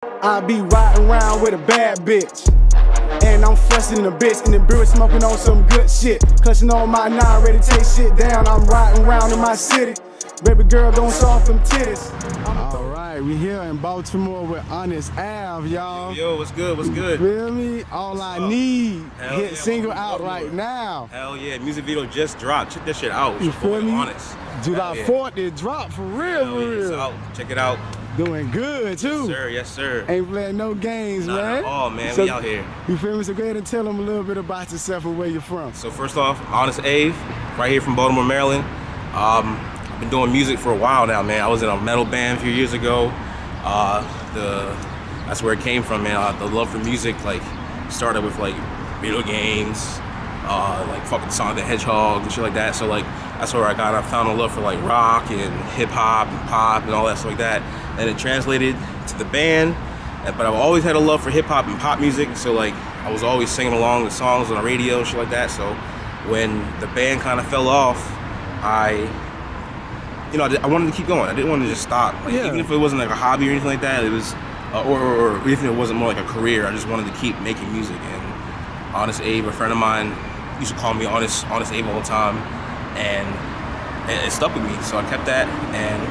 I be riding around with a bad bitch, and I'm fresher than a bitch in the beer smoking on some good shit. Clutching on my 9, ready to take shit down. I'm riding around in my city. Baby girl gon' show off them titties. Alright, we here in Baltimore with Honest Ave, y'all. Yo, what's good, what's good? Feel me? All I need. Hell Hit yeah, single out right now. Hell yeah, music video just dropped. Check that shit out. You feel me? Honest. July 4th, it dropped for real, Hell for yeah, real. it's out. Check it out. Doing good too. Yes sir, yes sir. Ain't playing no games, Not man. at all, man. So, we out here. You feel me? So go ahead and tell them a little bit about yourself and where you're from. So first off, Honest Ave, right here from Baltimore, Maryland. I've been doing music for a while now, man. I was in a metal band a few years ago. That's where it came from, man. The love for music, like, started with like video games, like fucking Sonic the Hedgehog and shit like that. So like, that's where I found a love for like rock and hip hop and pop and all that stuff like that. And it translated to the band, but I've always had a love for hip hop and pop music. So like, I was always singing along the songs on the radio and shit like that. So when the band kind of fell off, I wanted to keep going. I didn't want to just stop. Like, yeah. Even if it wasn't like a hobby or anything like that, it was, or even if it wasn't more like a career, I just wanted to keep making music. And Honest Abe, a friend of mine, used to call me Honest Abe all the time, and it stuck with me. So I kept that, and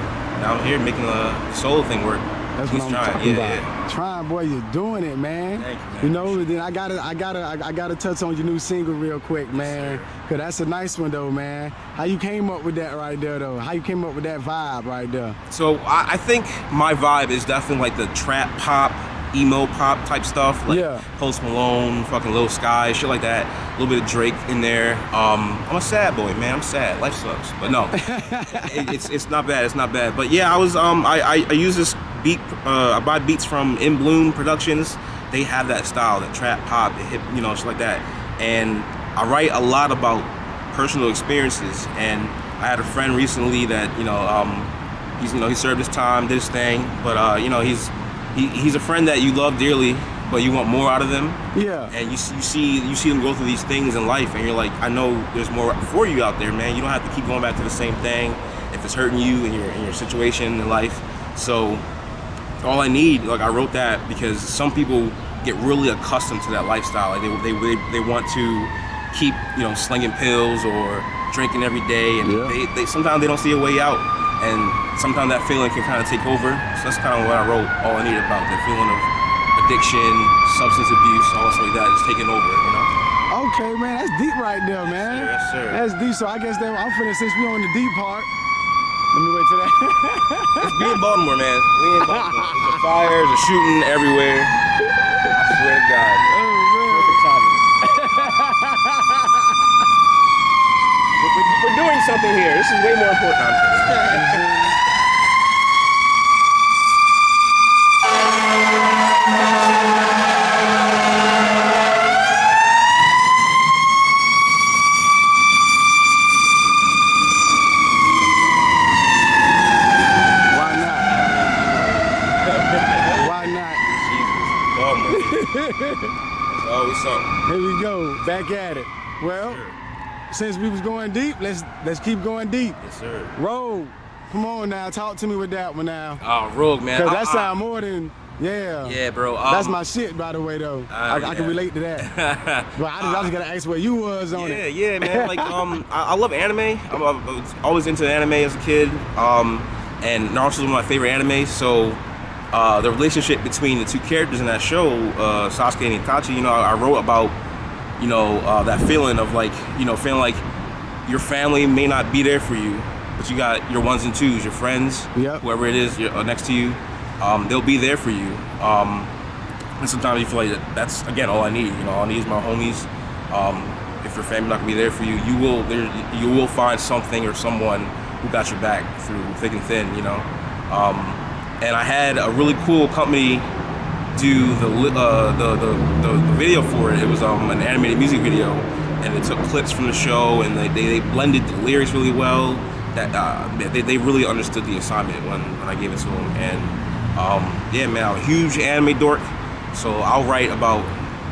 now I'm here making the solo thing work. That's what I'm talking about. Trying, boy, you're doing it, man. Thank you, man. You know, then I gotta touch on your new single real quick, man. Cause that's a nice one though, man. How you came up with that right there though? How you came up with that vibe right there? So I think my vibe is definitely like the trap pop, emo pop type stuff, like Post Malone, fucking Lil Sky, shit like that. A little bit of Drake in there. I'm a sad boy, man. I'm sad. Life sucks, but no, it's not bad. It's not bad. But yeah, I was I use this beat. I buy beats from In Bloom Productions. They have that style, that trap pop, the hip, shit like that. And I write a lot about personal experiences. And I had a friend recently that he served his time, did his thing, but he's a friend that you love dearly, but you want more out of them. Yeah. And you see them go through these things in life, and you're like, I know there's more for you out there, man. You don't have to keep going back to the same thing if it's hurting you in your situation in life. So all I need, like, I wrote that because some people get really accustomed to that lifestyle. Like they want to keep slinging pills or drinking every day, and they sometimes they don't see a way out. And sometimes that feeling can kind of take over. So that's kind of what I wrote, All I Need About, the feeling of addiction, substance abuse, all that stuff like that is taking over, Okay, man, that's deep right there, man. Yes, sir. That's deep, so I guess that I'm finna, since we on the deep part, let me wait till that. It's be in Baltimore, man. We in Baltimore. There's a fire, there's a shooting everywhere. I swear to God. Oh, man. Perfect timing. We're doing something here. This is way more important. I'm kidding. Why not? Why not? Jesus, Baltimore. It's always something. Here we go, back at it. Well, since we was going deep, let's keep going deep. Yes, sir. Rogue, come on now, talk to me with that one now. Oh, Rogue, man. Cause that sound more than, Yeah, bro. that's my shit, by the way, though. I can relate to that. But I just gotta ask where you was on it. Yeah, man. Like, I love anime. I was always into anime as a kid. And Naruto's one of my favorite animes. So, the relationship between the two characters in that show, Sasuke and Itachi, I wrote about, that feeling of like, feeling like your family may not be there for you, but you got your ones and twos, your friends, whoever it is next to you, they'll be there for you. And sometimes you feel like that's, again, all I need. All I need is my homies. If your family not gonna be there for you, you will find something or someone who got your back through thick and thin. And I had a really cool company do the video for it. It was an animated music video, and they took clips from the show, and they blended the lyrics really well. That they really understood the assignment when I gave it to them. And yeah, man, I'm a huge anime dork, so I'll write about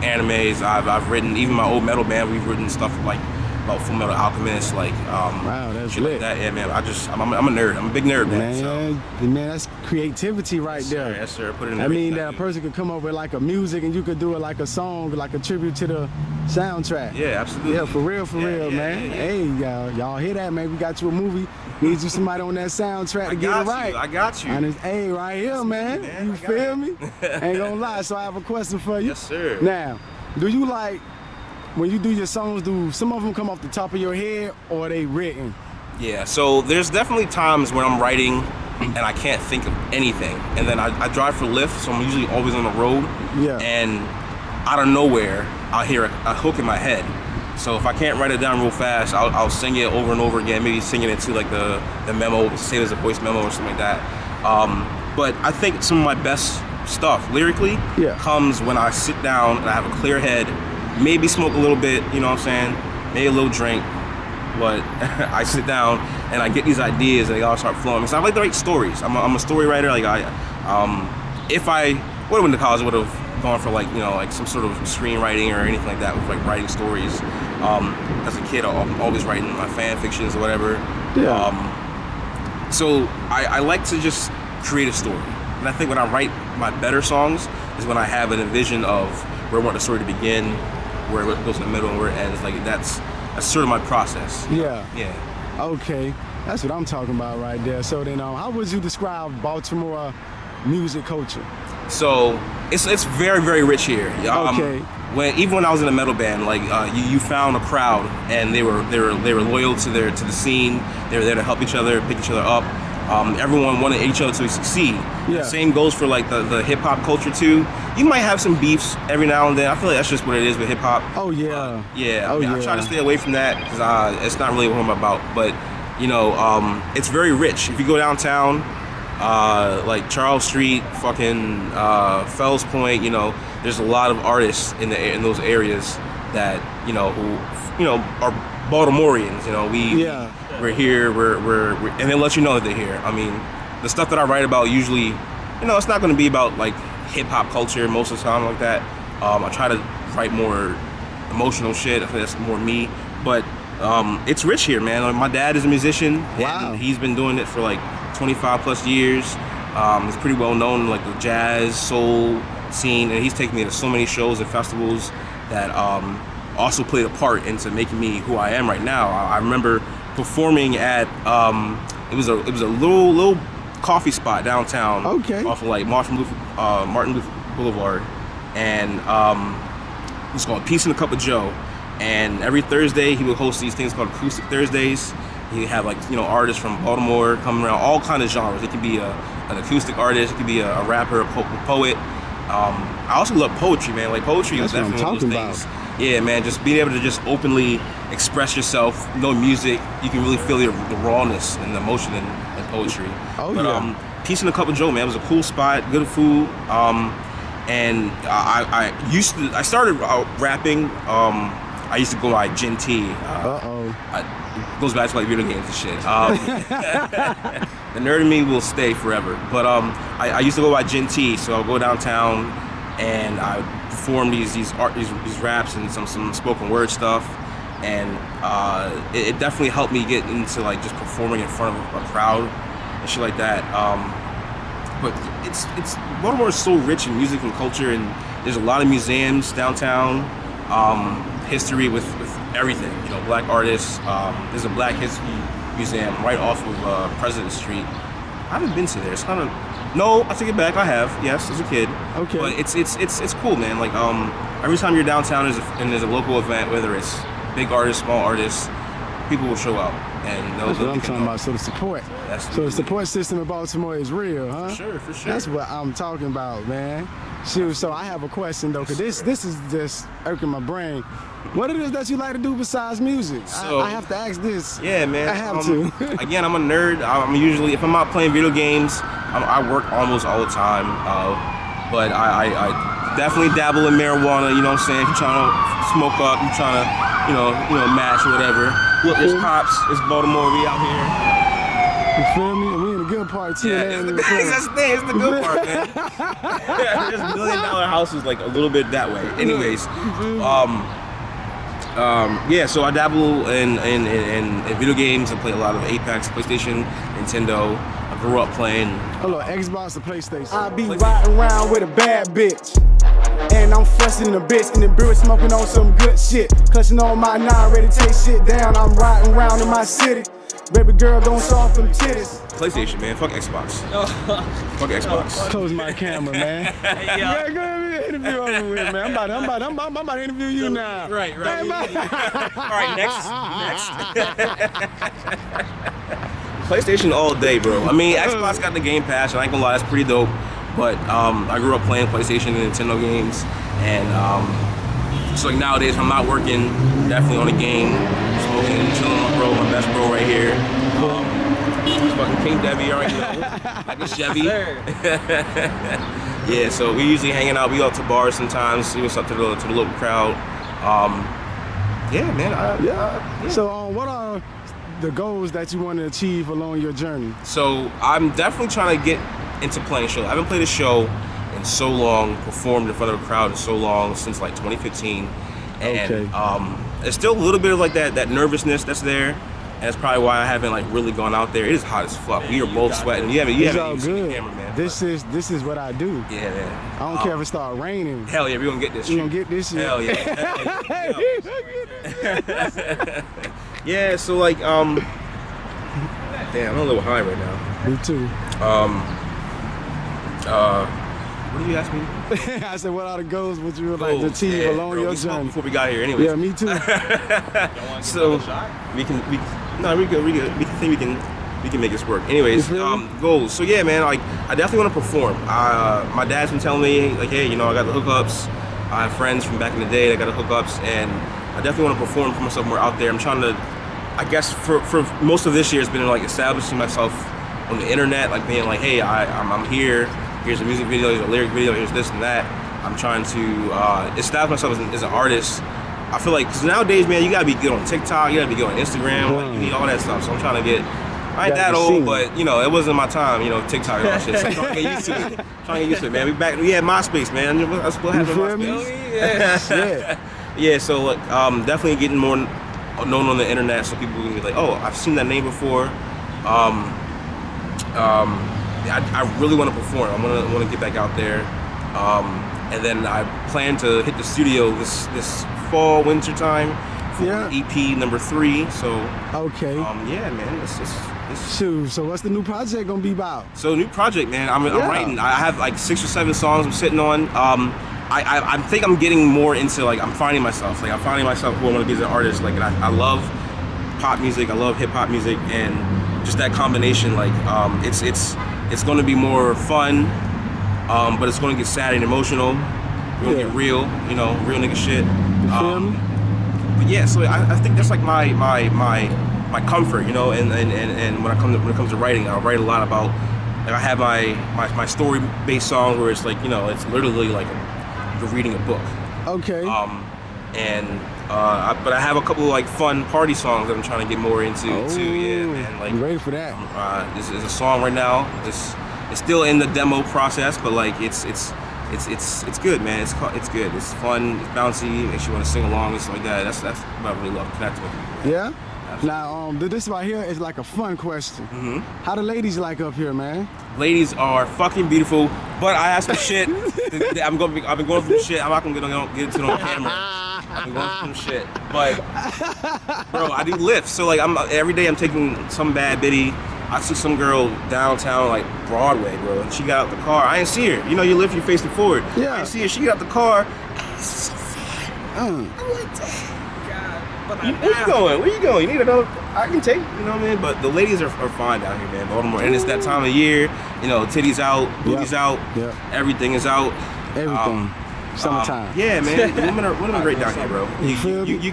animes. I've written, even my old metal band, we've written stuff like about Full Metal Alchemist, like wow, that's shit lit. like that. Yeah, man. I'm a nerd. I'm a big nerd, man. Man, that's creativity right there. Yes, sir. Put it in. I mean, that a person could come up with like a music, and you could do it like a song, like a tribute to the soundtrack. Yeah, absolutely. Yeah, for real, man. Hey, y'all hear that, man? We got you a movie. Needs you somebody on that soundtrack to get it right. I got you. And it's right here, man. You feel me? Ain't gonna lie. So I have a question for you. Yes, sir. Now, do you like, when you do your songs, do some of them come off the top of your head, or are they written? Yeah, so there's definitely times when I'm writing and I can't think of anything. And then I drive for Lyft, so I'm usually always on the road. Yeah. And out of nowhere, I'll hear a hook in my head. So if I can't write it down real fast, I'll sing it over and over again, maybe singing it to like the memo, say there's a voice memo or something like that. But I think some of my best stuff lyrically comes when I sit down and I have a clear head, maybe smoke a little bit, you know what I'm saying? Maybe a little drink, but I sit down and I get these ideas and they all start flowing. Because I like to write stories. I'm a story writer. Like if I would have went to college, I would have gone for like, you know, like some sort of screenwriting or anything like that, with like writing stories. As a kid, I'm always writing my fan fictions or whatever. Yeah. So I like to just create a story. And I think when I write my better songs is when I have a vision of where I want the story to begin, where it goes in the middle, and where it ends. Like that's sort of my process. Yeah. Yeah. Okay. That's what I'm talking about right there. So then, how would you describe Baltimore music culture? So it's very, very rich here. Okay. Even when I was in a metal band, like you found a crowd, and they were loyal to the scene. They were there to help each other, pick each other up. Everyone wanted each other to succeed. Yeah. Same goes for like the hip hop culture too. You might have some beefs every now and then. I feel like that's just what it is with hip hop. Oh yeah. Yeah. I try to stay away from that because it's not really what I'm about. But you know, it's very rich. If you go downtown, like Charles Street, fucking Fells Point, you know, there's a lot of artists in those areas that who are Baltimoreans. You know, we're here, we're and they let you know that they're here. I mean, the stuff that I write about usually, it's not going to be about like hip hop culture most of the time like that. I try to write more emotional shit. I think that's more me. But it's rich here, man. Like, my dad is a musician. Wow. And he's been doing it for like 25 plus years. He's pretty well known in like the jazz, soul scene, and he's taken me to so many shows and festivals that also played a part into making me who I am right now. I remember performing at it was a little coffee spot downtown, off of like Martin Luther Boulevard, and it was called Peace and a Cup of Joe. And every Thursday he would host these things called Acoustic Thursdays. He'd have like artists from Baltimore coming around, all kind of genres. It could be an acoustic artist, it could be a rapper, a poet. I also love poetry, man. Like poetry is definitely one of those things. Yeah, man, just being able to just openly express yourself, no music, you can really feel the rawness and the emotion in poetry. Peace and a Cup of Joe, man, it was a cool spot, good food. And I started rapping. I used to go like Gin T. It goes back to like video games and shit. The nerd in me will stay forever. But I used to go by Gin T, so I'll go downtown and I perform these raps and some spoken word stuff. And it definitely helped me get into like just performing in front of a crowd and shit like that. But it's Baltimore is so rich in music and culture, and there's a lot of museums downtown. History with everything, black artists. There's a Black History Museum right off of President Street. I haven't been to there. It's kind of I take it back. I have, yes, as a kid. Okay. But it's cool, man. Like every time you're downtown and there's a local event, whether it's big artists, small artists, people will show up. And that's what I'm talking about. So the support. So the support system in Baltimore is real, huh? For sure. That's what I'm talking about, man. Shoot, so I have a question though, because this is just irking my brain. What it is that you like to do besides music? So, I have to ask this. Yeah, man. I have to. Again, I'm a nerd. I'm usually, if I'm not playing video games, I work almost all the time. But I definitely dabble in marijuana. You know what I'm saying? If you're trying to smoke up, you're trying to, match or whatever. Look, it's Pops. It's Baltimore. We out here. You feel me? We in the good part too. Yeah, that's the thing. It's the good part, man. There's $1 million houses like a little bit that way. Anyways, Yeah, so I dabble in video games. I play a lot of Apex, PlayStation, Nintendo. I grew up playing. Hello, Xbox or PlayStation? I be riding around with a bad bitch. And I'm fussing the bitch in the beer smoking on some good shit. Clutching on my 9, ready to take shit down. I'm riding around in my city. Baby girl gon' soft them titties. PlayStation, man. Fuck Xbox. Fuck Xbox. Close my camera, man. Yeah, go ahead, interview over with, man. I'm about to interview you now. Right. All right, next. PlayStation all day, bro. I mean, Xbox got the Game Pass, and I ain't gonna lie, that's pretty dope. But I grew up playing PlayStation and Nintendo games, and so like nowadays, when I'm not working, definitely on a game, smoking, chilling with my bro, my best bro right here. Fucking King Debbie, already know, like a Chevy. Yeah, so we usually hanging out. We go out to bars sometimes, see what's up to the local crowd. Yeah, man. Yeah. So, what are the goals that you want to achieve along your journey? So I'm definitely trying to get into playing shows. I haven't played a show in so long, performed in front of a crowd in so long, since like 2015. And okay. There's still a little bit of like that nervousness that's there. And that's probably why I haven't like really gone out there. It is hot as fuck. We are both sweating. You haven't even seen the camera, man. This is what I do. Yeah, man. I don't care if it start raining. Hell yeah, we gonna get this shit. We gonna get this shit. Hell yeah. Yeah, so like damn, I'm a little high right now. Me too. What did you ask me? I said, what are the goals would you would like to achieve along your journey? Before we got here, anyway. Yeah, me too. So we can make this work. Anyways, goals. So yeah, man, like I definitely want to perform. My dad's been telling me like, hey, you know, I got the hookups. I have friends from back in the day that got the hookups, and I definitely want to perform, put myself more out there. I'm trying to, I guess, for most of this year, it's been like establishing myself on the internet, like being like, hey, I'm here. Here's a music video, here's a lyric video, here's this and that. I'm trying to establish myself as an artist. I feel like, because nowadays, man, you gotta be good on TikTok, you gotta be good on Instagram, like, you need all that stuff. So I'm trying to get, I ain't that old, but you know, it wasn't my time, you know, TikTok and all shit. So I'm trying to get used to it. Man. We had MySpace, man. That's what happened to MySpace. Yeah, so like, definitely getting more known on the internet so people can be like, oh, I've seen that name before. I really want to perform. I want to get back out there, and then I plan to hit the studio this fall, winter time for EP number 3. So okay. Yeah, man. Shoot. So what's the new project gonna be about? So new project, man. I'm writing. I have like 6 or 7 songs I'm sitting on. I think I'm getting more into like I'm finding myself. Like I'm finding myself who I want to be as an artist. Like, and I love pop music. I love hip hop music, and just that combination. Like it's going to be more fun, but it's going to get sad and emotional. We're going to get real, you know, real nigga shit. But yeah, so I think that's like my comfort, you know. And when it comes to writing, I write a lot about. Like I have my story-based songs where it's like, you know, it's literally like you're reading a book. Okay. But I have a couple of like fun party songs that I'm trying to get more into too. Yeah, man. Like, I'm ready for that. This is a song right now. It's still in the demo process, but like it's good, man. It's good. It's fun. It's bouncy. Makes you want to sing along and stuff like that. That's what I really love connecting with people. Yeah. Now, this right here is like a fun question. How the ladies like up here, man? Ladies are fucking beautiful, but I have some shit. I've been going through some shit. I'm not gonna get into it on camera. I've been going through some shit, but bro, I do lifts. So like, every day I'm taking some bad bitty. I took some girl downtown, like Broadway, bro, and she got out the car. I didn't see her. You know, you lift, you facing forward. Yeah. I didn't see her. She got out the car. So fine. I'm like, damn. Where you going? Where you going? You need another? I can take, you know what I mean? But the ladies are fine down here, man, Baltimore. And it's that time of year, you know, titties out, booties out, everything is out. Everything. Summertime. Yeah, man. Women are great down here, bro. You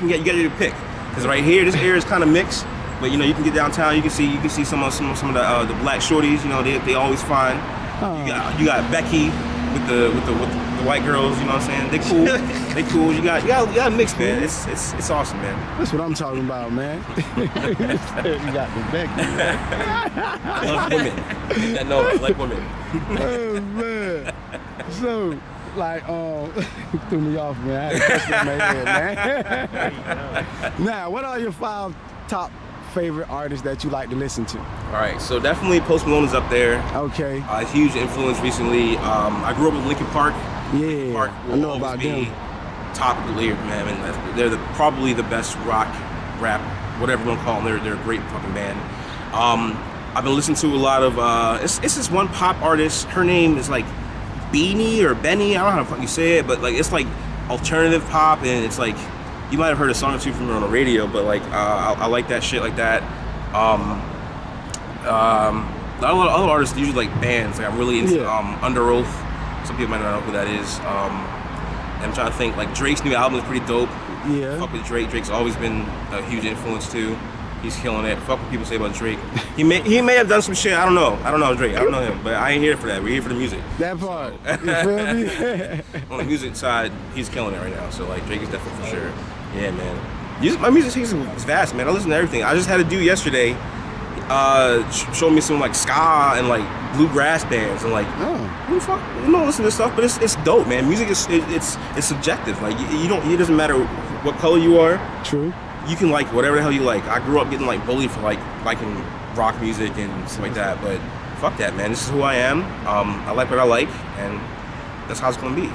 get your pick. Because right here, this area is kind of mixed. But you know, you can get downtown. You can see some of the black shorties. You know, they always fine. You got Becky with the white girls. You know what I'm saying? They cool. They cool. You got a mix, man. It's awesome, man. That's what I'm talking about, man. You got the Becky. I love women. I know. I like women. Oh man. So like, threw me off, man. I had a question in my head, man. Now, what are your 5 top favorite artists that you like to listen to? All right, so definitely Post Malone is up there. Okay. Huge influence recently. I grew up with Linkin Park. Yeah, Linkin Park I know about them. Top of the league, man. And they're probably the best rock, rap, whatever you want to call them. They're a great fucking band. I've been listening to a lot of, it's this one pop artist. Her name is like Beanie or Benny. I don't know how the fuck you say it, but like it's like alternative pop, and it's like, you might have heard a song or two from her on the radio, but like I like that shit like that. Other artists usually like bands. Like I'm really into Under Oath. Some people might not know who that is. I'm trying to think. Like Drake's new album is pretty dope. Yeah. Fuck with Drake. Drake's always been a huge influence too. He's killing it. Fuck what people say about Drake. He may have done some shit. I don't know Drake. I don't know him. But I ain't here for that. We're here for the music. That part. You feel me? On the music side, he's killing it right now. So like Drake is definitely for sure. Yeah, man. My music taste is vast, man. I listen to everything. I just had a dude yesterday show me some like ska and like bluegrass bands, and like, who the fuck? You don't listen to this stuff, but it's dope, man. Music is it's subjective. Like it doesn't matter what color you are. True. You can like whatever the hell you like. I grew up getting like bullied for like liking rock music and stuff like that, but fuck that, man. This is who I am. I like what I like, and that's how it's gonna be.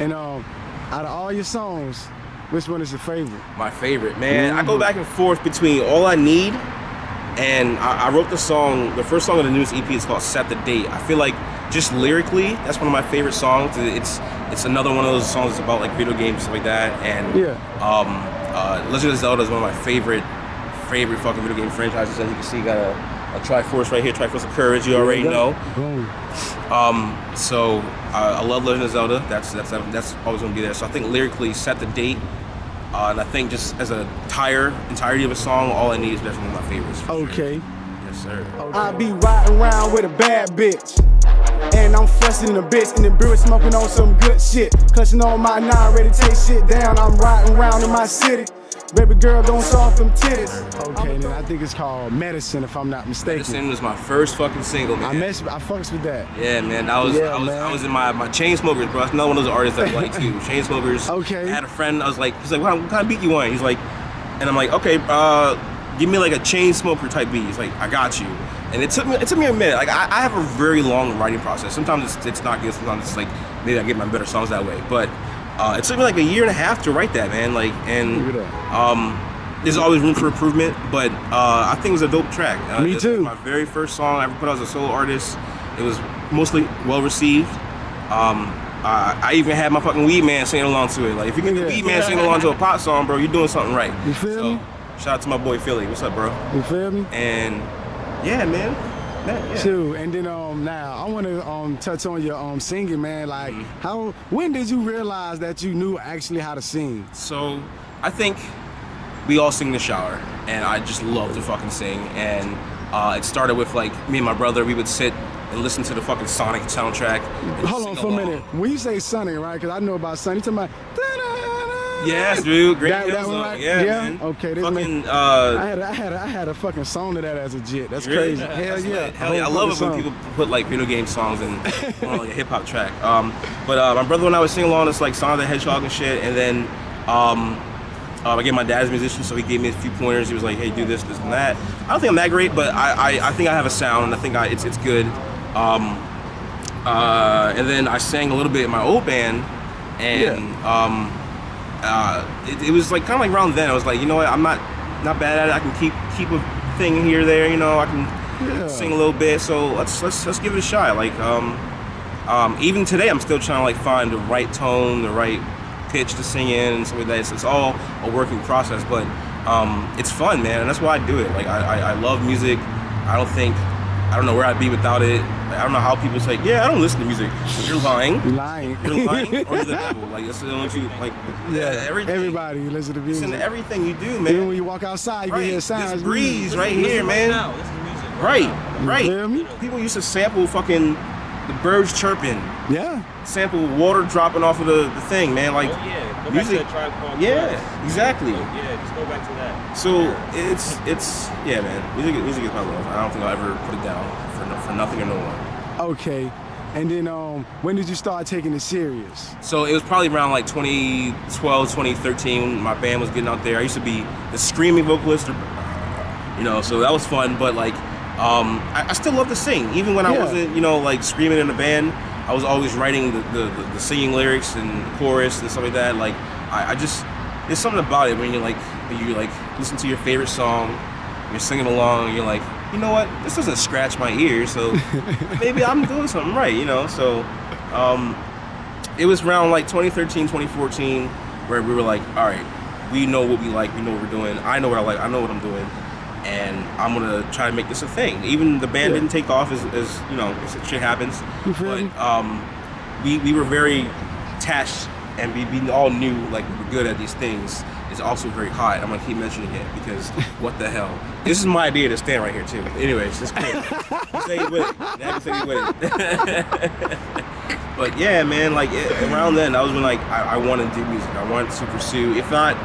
And out of all your songs, which one is your favorite? My favorite, man. I go back and forth between All I Need and I wrote the first song of the newest EP is called Set the Date. I feel like just lyrically, that's one of my favorite songs. It's another one of those songs that's about like video games and stuff like that. And Legend of Zelda is one of my favorite fucking video game franchises. As you can see, got a Triforce right here, Triforce of Courage, you already know. So I love Legend of Zelda. That's always gonna be there. So I think lyrically, Set the Date. And I think just as a entirety of a song, All I Need is definitely one of my favorites. Okay. Sure. Yes, sir. Okay. I be riding around with a bad bitch, and I'm fussing the bitch, and the beer smoking on some good shit. Clutching on my 9, ready to take shit down. I'm riding around in my city. Baby girl gon' soft them titties. Okay, then I think it's called Medicine, if I'm not mistaken. Medicine was my first fucking single, man. I fucks with that. Yeah, man. I was in my Chainsmokers, bro. That's another one of those artists that I like too. Chainsmokers. Okay. I had a friend. I was like, he's like, what kind of beat you want? He's like, and I'm like, okay, give me like a Chainsmoker type beat. He's like, I got you. And it took me a minute. Like I have a very long writing process. Sometimes it's not good. Sometimes it's like maybe I get my better songs that way, but. It took me like a year and a half to write that, man. Like, and there's always room for improvement, but I think it was a dope track. Me too. It was my very first song I ever put out as a solo artist. It was mostly well received. I even had my fucking weed man singing along to it. Like, if you get the weed man singing along to a pop song, bro, you're doing something right. You feel me? Shout out to my boy Philly. What's up, bro? You feel me? And yeah, man. Too. And then now I want to touch on your singing, man. Like when did you realize that you knew actually how to sing? So I think we all sing in the shower, and I just love to fucking sing. And it started with like me and my brother. We would sit and listen to the fucking Sonic soundtrack. Hold on for a minute. When you say Sonic, right? Because I know about Sonic. You talking about? Yes, dude. Great that one, right? Yeah, man. Okay, this fucking, I had a fucking song to that as a jit. That's crazy. Hell yeah. Hell yeah. I love it when people put like video game songs in on like a hip hop track. But my brother and I would sing along this like Sonic the Hedgehog and shit, and then I gave my dad's a musician, so he gave me a few pointers. He was like, hey, do this, this, and that. I don't think I'm that great, but I think I have a sound, and I think it's good. And then I sang a little bit in my old band, and it was like kind of like around then I was like, you know what, I'm not bad at it. I can keep a thing here there, you know, I can sing a little bit, so let's give it a shot. Like even today I'm still trying to like find the right tone, the right pitch to sing in and stuff like that. It's all a working process, but it's fun, man, and that's why I do it. Like I love music. I don't know where I'd be without it. Like, I don't know how people say, yeah, I don't listen to music. You're lying. You're lying. You're lying, or you're the devil. Like, that's the only two. Like, everybody listen to music. Listen to everything you do, man. Even when you walk outside, you can hear sounds. This breeze right here, man. Right. People used to sample fucking the birds chirping. Yeah. Sample water dropping off of the thing, man. Like, go music. Back to that Tribe Called Quest. Exactly. Just go back to that. So it's man. Music is my love. I don't think I'll ever put it down for nothing or no one. Okay. And then when did you start taking it serious? So it was probably around like 2012, 2013 when my band was getting out there. I used to be the screaming vocalist, you know, so that was fun. But like, I still love to sing. Even when I wasn't, you know, like screaming in the band, I was always writing the singing lyrics and the chorus and stuff like that. Like, I just, there's something about it when you listen to your favorite song, you're singing along, you're like, you know what, this doesn't scratch my ears, so maybe I'm doing something right, you know. So it was around like 2013, 2014 where we were like, all right, we know what we like, we know what we're doing, I know what I like, I know what I'm doing, and I'm gonna try to make this a thing. Even the band didn't take off as you know, shit happens, but we were very attached, and we all knew like we were good at these things. It's also very hot. I'm gonna keep mentioning it because what the hell? This is my idea to stand right here too. Anyways, it's cool. Say you with it. Never say you with it. But yeah, man, like around then, that was when like I wanted to do music. I wanted to pursue, if not,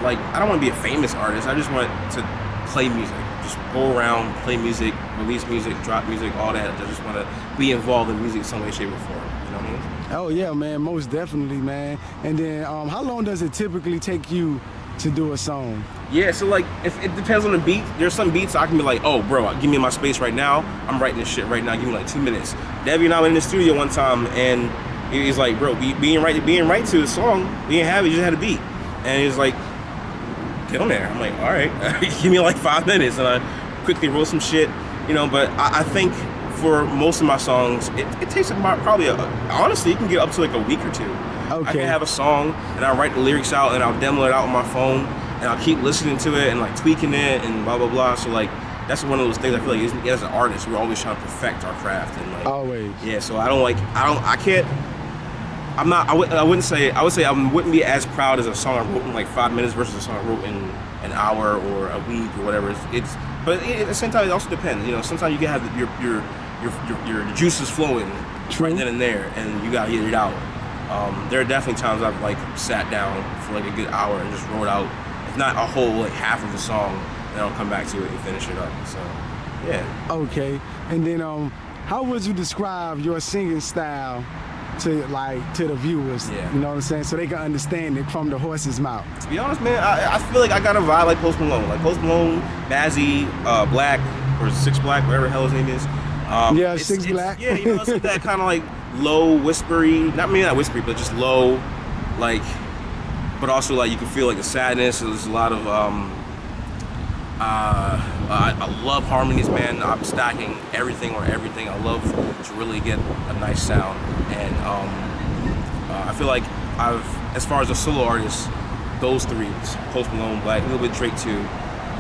like, I don't want to be a famous artist. I just want to play music. Just go around, play music, release music, drop music, all that. I just want to be involved in music in some way, shape, or form. You know what I mean? Oh yeah, man, most definitely, man. And then how long does it typically take you to do a song? Yeah, so like, if it depends on the beat. There's some beats I can be like, oh bro, give me my space right now, I'm writing this shit right now, give me like 2 minutes. Debbie and I went in the studio one time and he's like, bro, being right to the song, we didn't have it, you just had a beat. And he's like, get on there. I'm like, all right, give me like 5 minutes. And I quickly wrote some shit, you know. But I think for most of my songs, it takes about probably, honestly, it can get up to like a week or two. Okay. I can have a song and I'll write the lyrics out and I'll demo it out on my phone and I'll keep listening to it and like tweaking it and blah, blah, blah. So like, that's one of those things I feel like as an artist, we're always trying to perfect our craft. And like, always. Yeah, so I would say I wouldn't be as proud as a song I wrote in like 5 minutes versus a song I wrote in an hour or a week or whatever. But at the same time, it also depends. You know, sometimes you can have your juices flowing right then and there, and you gotta get it out. There are definitely times I've like sat down for like a good hour and just wrote out, if not a whole like half of the song, then I'll come back to it and finish it up. So, yeah. Okay, and then how would you describe your singing style to the viewers? Yeah. You know what I'm saying? So they can understand it from the horse's mouth. To be honest, man, I feel like I got a vibe like Post Malone. Like Post Malone, Bazzy, Black, or Six Black, whatever the hell his name is. Yeah, Six Black. Yeah, you know, it's that kind of like low, whispery, not whispery, but just low, like, but also like you can feel like the sadness. So there's a lot of, I love harmonies, man. I'm stacking everything or everything. I love to really get a nice sound. And I feel like as far as a solo artist, those three, Post Malone, Black, a little bit Drake too,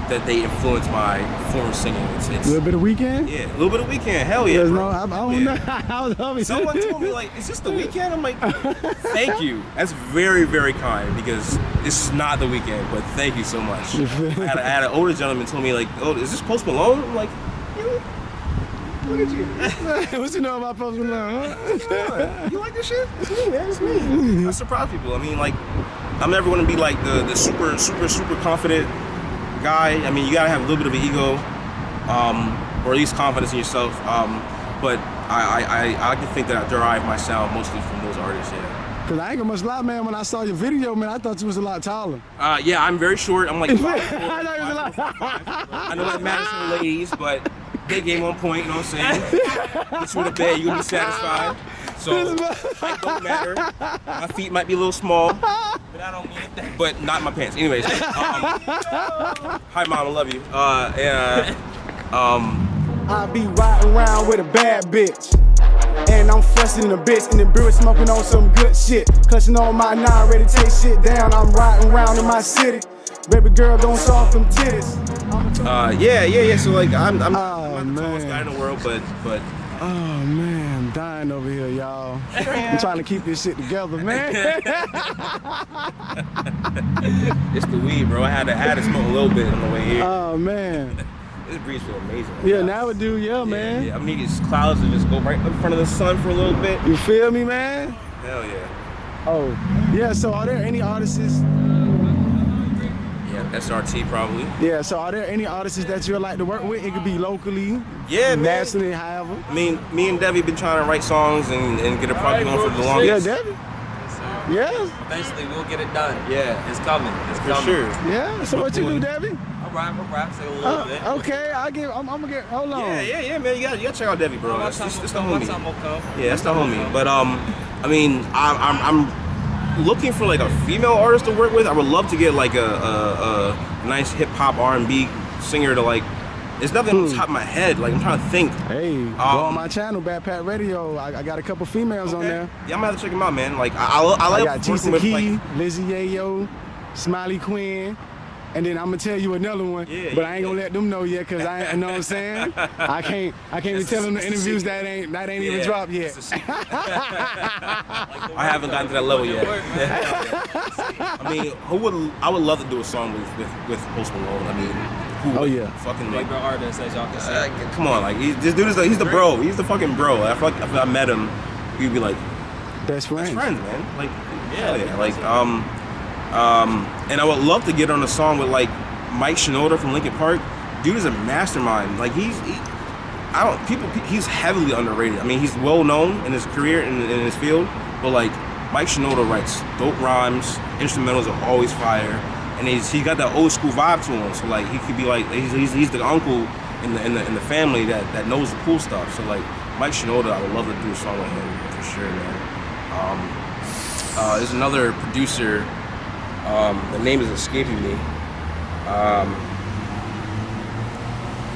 that they influence my form of singing. It's a little bit of Weeknd? Yeah, a little bit of Weeknd. Hell yeah, bro. No, I don't know. Someone told me like, is this the Weeknd? I'm like, thank you. That's very, very kind because this is not the Weeknd, but thank you so much. I had an older gentleman tell me like, oh, is this Post Malone? I'm like, look at you. What you know about Post Malone, huh? You like this shit? It's me, man. It's me. I surprise people. I mean, like, I'm never going to be like the super, super, super confident guy. I mean, you gotta have a little bit of an ego, or at least confidence in yourself. But I like to think that I derive my sound mostly from those artists. Yeah. Cause I ain't gonna much lie, man. When I saw your video, man, I thought you was a lot taller. Yeah, I'm very short. I'm like 5'4". I know you was a lot. I know that matters to the ladies, but they game on point. You know what I'm saying? Get you in the bed, you gonna be satisfied. So height don't matter. My feet might be a little small, but I don't mean it. But not my pants. Anyways, hi mom, I love you. I be riding around with a bad bitch, and I'm fussing in a bitch, and the beer smoking on some good shit. Clutching on my 9, ready to take shit down. I'm riding around in my city. Baby girl gon' soft them titties. Yeah. So like I'm not the tallest guy in the world, but. Oh man, I'm dying over here, y'all. I'm trying to keep this shit together, man. It's the weed, bro. I had to smoke a little bit on the way here. Oh man. This breeze feels amazing. Yeah, now it do, man. Yeah, I need these clouds to just go right in front of the sun for a little bit. You feel me, man? Hell yeah. Oh, yeah, so are there any artists? Yeah, SRT probably. Yeah, so are there any artists that you'd like to work with? It could be locally, yeah, nationally, however. I mean, me and Debbie been trying to write songs and get a project going for the longest. Yeah, Debbie. Yeah. Eventually, we'll get it done. Yeah. It's coming. It's For coming. sure. Yeah, so what you do, Debbie? I rap, say a little bit. Okay, I'm gonna get, hold on. Yeah, man, you gotta check out Debbie, bro. That's the homie. Come. Yeah, that's the homie. But I mean, I'm looking for like a female artist to work with. I would love to get like a nice hip hop R&B singer to like. It's nothing on the top of my head. Like I'm trying to think. Hey, go on my channel, BackPack Radio. I got a couple females on there. Yeah, I'm gonna have to check them out, man. Like I like got working Tisa with Key, like. Lizzie Yayo, Smiley Quinn. And then I'm gonna tell you another one, but I ain't gonna let them know yet, cause I know what I'm saying. I can't even tell them the interviews that ain't even dropped yet. I haven't gotten to that level yet. I mean, I would love to do a song with Post Malone. I mean, fucking like artist, as y'all can say. Come on, like this dude is he's the bro. He's the fucking bro. I feel like if I met him, we'd be like best friends, man. Like yeah, like and I would love to get on a song with like Mike Shinoda from Linkin Park. Dude is a mastermind. Like he's heavily underrated. I mean, he's well known in his career in his field, but like Mike Shinoda writes dope rhymes, instrumentals are always fire, and he got that old school vibe to him. So like he could be like he's the uncle in the family that knows the cool stuff. So like Mike Shinoda, I would love to do a song with him for sure, man. There's another producer. The name is escaping me.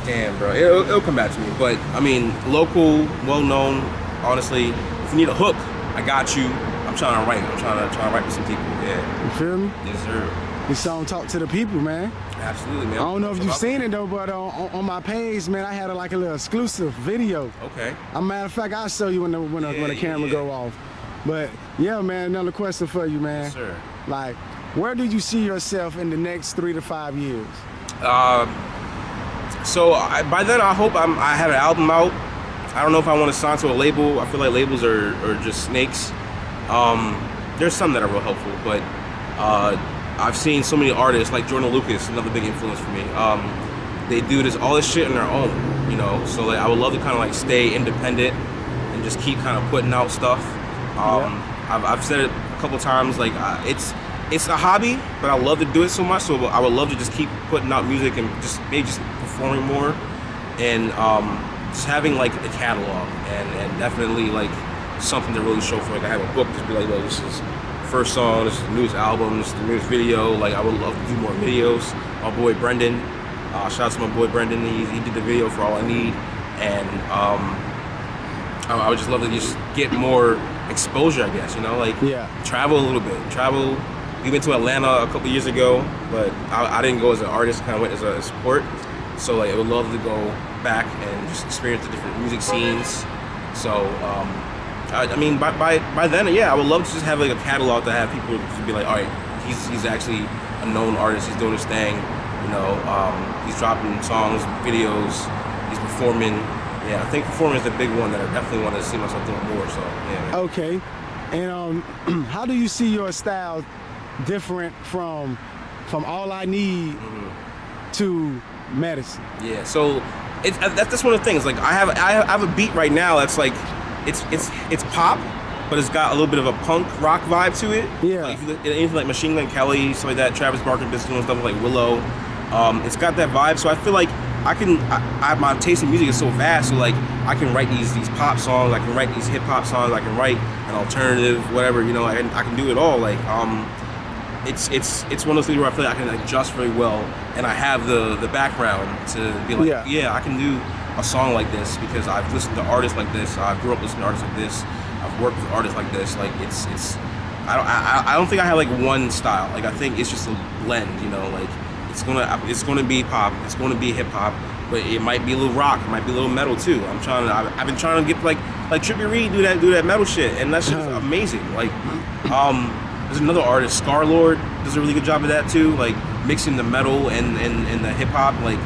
Damn, bro, it'll come back to me. But I mean, local, well-known. Honestly, if you need a hook, I got you. I'm trying to write. I'm trying to write with some people. Yeah. You feel me? Yes, sir. This song talk to the people, man. Absolutely, man. I don't know if you've seen it though, but on my page, man, I had like a little exclusive video. Okay. As a matter of fact, I'll show you when the camera go off. But yeah, man, another question for you, man. Yes, sir. Like, where do you see yourself in the next 3 to 5 years? So by then, I hope I have an album out. I don't know if I want to sign to a label. I feel like labels are just snakes. There's some that are real helpful, but I've seen so many artists like Jordan Lucas, another big influence for me. They do all this shit on their own, you know. So like, I would love to kind of like stay independent and just keep kind of putting out stuff. I've said it a couple times, like it's a hobby, but I love to do it so much. So I would love to just keep putting out music and maybe just performing more, and just having like a catalog and definitely like something to really show for. Like I have a book, just be like, look, this is the first song, this is the newest album, this is the newest video. Like I would love to do more videos. My boy Brendan, shout out to my boy Brendan. He did the video for All I Need, and I would just love to just get more exposure, I guess, you know, like travel a little bit. We went to Atlanta a couple years ago, but I didn't go as an artist, kind of went as a support. So like I would love to go back and just experience the different music scenes. So I mean, by then, yeah, I would love to just have like a catalog to have people to be like, all right, he's actually a known artist, he's doing his thing, you know, he's dropping songs, videos, he's performing. Yeah, I think performing is the big one that I definitely want to see myself doing more. So yeah. Okay, and how do you see your style different from All I Need to Medicine? Yeah, so that's one of the things. Like I have a beat right now that's like it's pop, but it's got a little bit of a punk rock vibe to it. Yeah, like anything like Machine Gun Kelly, stuff like that. Travis Barker been doing stuff like Willow. It's got that vibe, so I feel like my taste in music is so vast, so like I can write these pop songs, I can write these hip hop songs, I can write an alternative, whatever, you know, I can do it all. Like it's one of those things where I feel like I can adjust very well, and I have the background to be like, yeah, I can do a song like this because I've listened to artists like this, I grew up listening to artists like this, I've worked with artists like this. Like I don't think I have like one style. Like I think it's just a blend, you know, like it's gonna be pop, it's gonna be hip hop, but it might be a little rock, it might be a little metal too. I've been trying to get like Trippie Reed do that metal shit, and that's just amazing. Like there's another artist, Scarlord, does a really good job of that too, like mixing the metal and the hip hop, like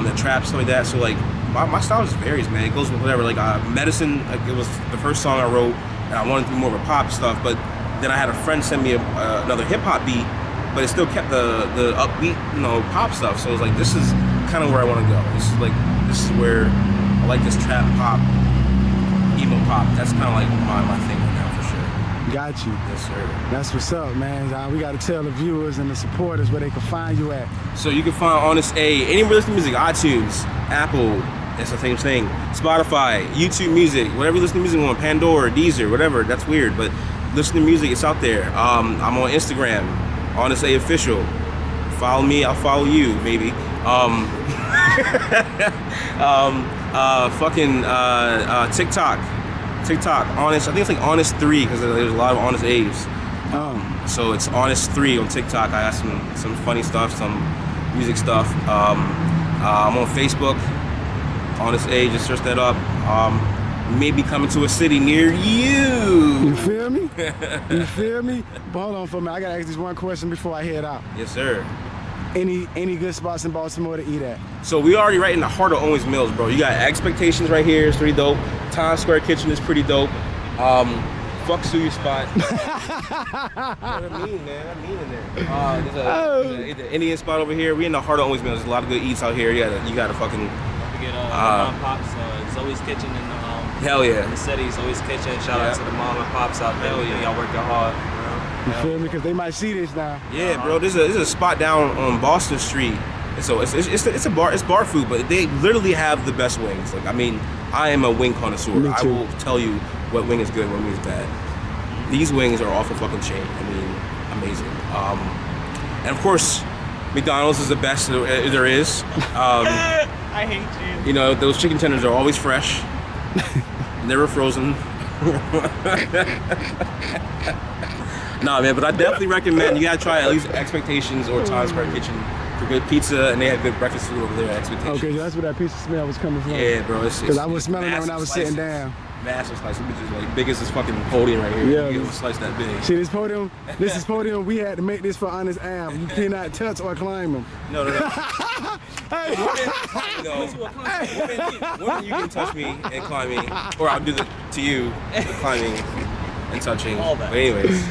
the trap, stuff like that. So like my style just varies, man. It goes with whatever. Like Medicine, like it was the first song I wrote, and I wanted to do more of a pop stuff, but then I had a friend send me another hip hop beat, but it still kept the upbeat, you know, pop stuff. So it's like, this is kind of where I want to go. This is where I like this trap pop, emo pop. That's kind of like my thing right now for sure. Got you. Yes, sir. That's what's up, man. We got to tell the viewers and the supporters where they can find you at. So you can find Honest A anywhere you listen to music, iTunes, Apple, it's the same thing, Spotify, YouTube Music, whatever you listen to music on, Pandora, Deezer, whatever. That's weird, but listen to music, it's out there. I'm on Instagram, Honest A Official. Follow me, I'll follow you, maybe. TikTok, Honest, I think it's like Honest 3, because there's a lot of Honest A's. So it's Honest 3 on TikTok. I got some funny stuff, some music stuff. I'm on Facebook, Honest A, just search that up. Maybe coming to a city near you. You feel me? You feel me? But hold on for a minute, I gotta ask this one question before I head out. Yes, sir. Any good spots in Baltimore to eat at? So we already right in the heart of Owens Mills, bro. You got Expectations right here, it's pretty dope. Times Square Kitchen is pretty dope. Fuck Suyu Spot. You know what I mean, man? I mean in there. There's an Indian spot over here. We in the heart of Owens Mills. There's a lot of good eats out here. You gotta fucking. Don't forget mom and pops. Zoe's Kitchen in the hell yeah. In the city, Zoe's Kitchen. Shout out to the mom and pops out there. Y'all working hard. You feel me? Because they might see this now. Yeah, bro. There's a spot down on Boston Street. So it's a bar. It's bar food, but they literally have the best wings. Like, I mean, I am a wing connoisseur. I will tell you what wing is good, what wing is bad. These wings are off the fucking chain. I mean, amazing. And of course, McDonald's is the best there is. I hate you. You know, those chicken tenders are always fresh, never frozen. Nah, man, but I definitely recommend, you gotta try at least Expectations or Times Square Kitchen for good pizza, and they have good breakfast food over there at Expectations. Okay, that's where that pizza smell was coming from. Yeah, bro. Because I was smelling it when I was sitting down. Massive slice. This bitch is like big as this fucking podium right here. Yeah. You get a slice that big. See this podium? This is podium. We had to make this for Honest Am. You cannot touch or climb them. No. Hey. Women, you can touch me and climb me, or I'll do the to you, the climbing and touching. All that. But anyways,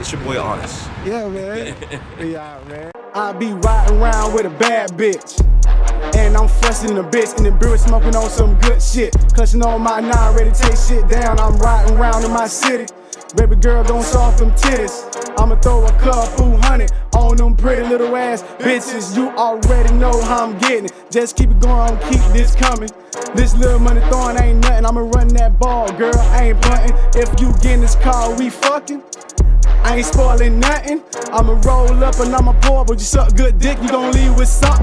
it's your boy Honest. Yeah, man. Yeah, man. I be riding around with a bad bitch. And I'm fussing the bitch in the beer smoking on some good shit. Clutching on my 9, ready to take shit down. I'm riding around in my city. Baby girl gon' soft them titties. I'ma throw a couple hundred on them pretty little ass bitches. You already know how I'm getting it. Just keep it going, keep this coming. This little money throwing ain't nothing. I'ma run that ball, girl, I ain't punting. If you get in this car, we fucking. I ain't spoiling nothing. I'ma roll up and I'ma pour, but you suck good dick, you gon' leave with something.